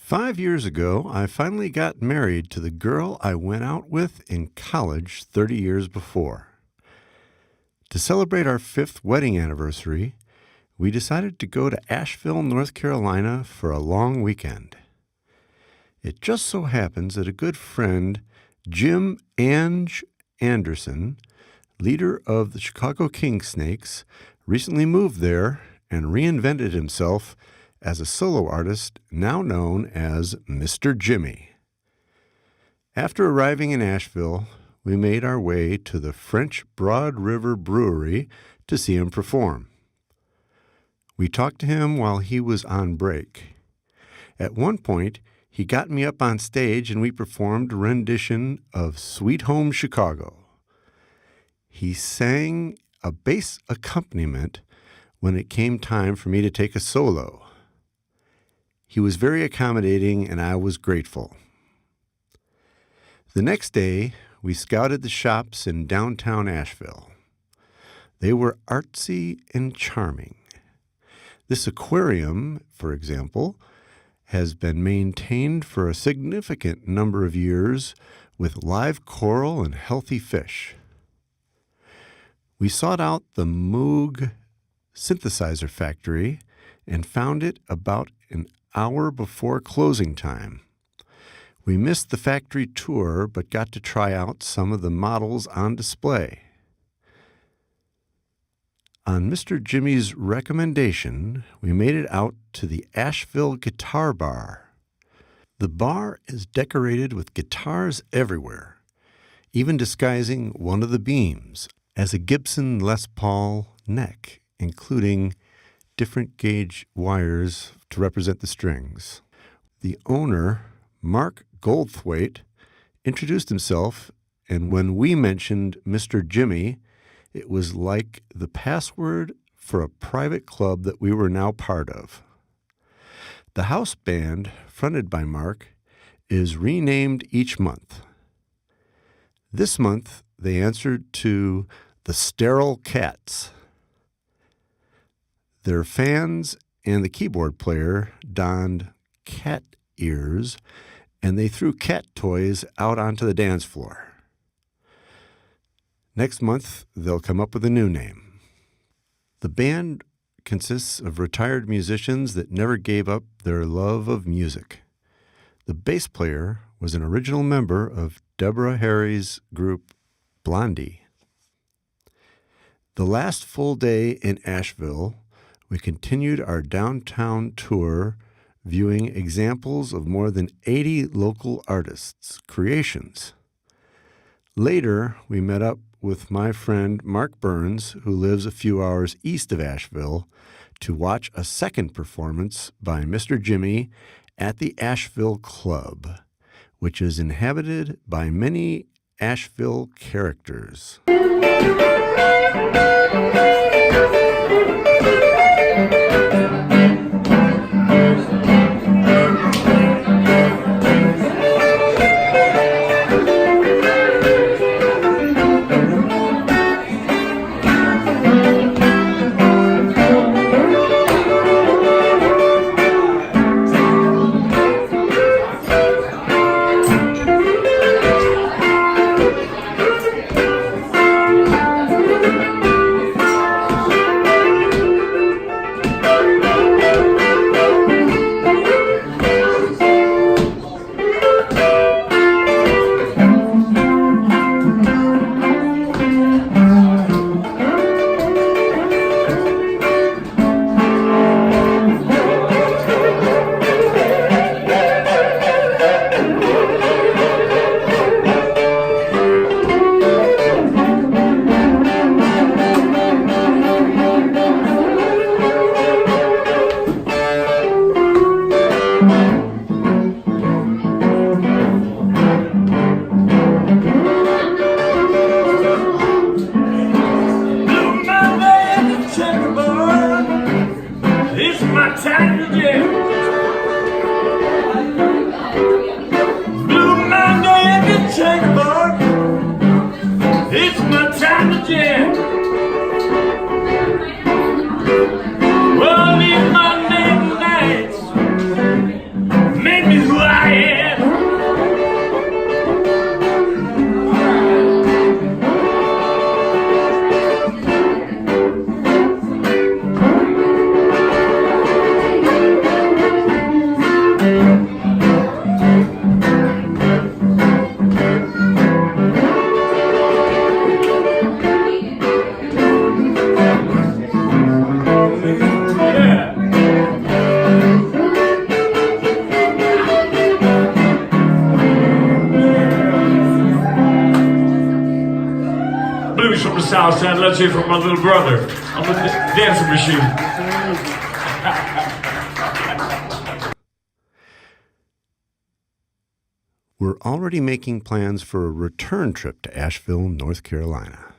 5 years ago, I finally got married to the girl I went out with in college 30 years before. To celebrate our 5th wedding anniversary, we decided to go to Asheville, North Carolina for a long weekend. It just so happens that a good friend, Jim Anderson, leader of the Chicago King Snakes, recently moved there and reinvented himself as a solo artist now known as Mr. Jimmy. After arriving in Asheville, we made our way to the French Broad River Brewery to see him perform. We talked to him while he was on break. At one point, he got me up on stage and we performed a rendition of Sweet Home Chicago. He sang a bass accompaniment when it came time for me to take a solo. He was very accommodating and I was grateful. The next day, we scouted the shops in downtown Asheville. They were artsy and charming. This aquarium, for example, has been maintained for a significant number of years with live coral and healthy fish. We sought out the Moog synthesizer factory and found it about an hour before closing time. We missed the factory tour but got to try out some of the models on display. On Mr. Jimmy's recommendation, we made it out to the Asheville Guitar Bar. The bar is decorated with guitars everywhere, even disguising one of the beams as a Gibson Les Paul neck, including different gauge wires to represent the strings. The owner, Mark Goldthwait, introduced himself, and when we mentioned Mr. Jimmy, it was like the password for a private club that we were now part of. The house band, fronted by Mark, is renamed each month. This month, they answered to the Sterile Cats. Their fans and the keyboard player donned cat ears, and they threw cat toys out onto the dance floor. Next month, they'll come up with a new name. The band consists of retired musicians that never gave up their love of music. The bass player was an original member of Deborah Harry's group Blondie. The last full day in Asheville, we continued our downtown tour, viewing examples of more than 80 local artists' creations. Later, we met up with my friend Mark Burns, who lives a few hours east of Asheville, to watch a second performance by Mr. Jimmy at the Asheville Club, which is inhabited by many Asheville characters. Well, these Monday nights make me let's hear from my little brother on the dancing machine. We're already making plans for a return trip to Asheville, North Carolina.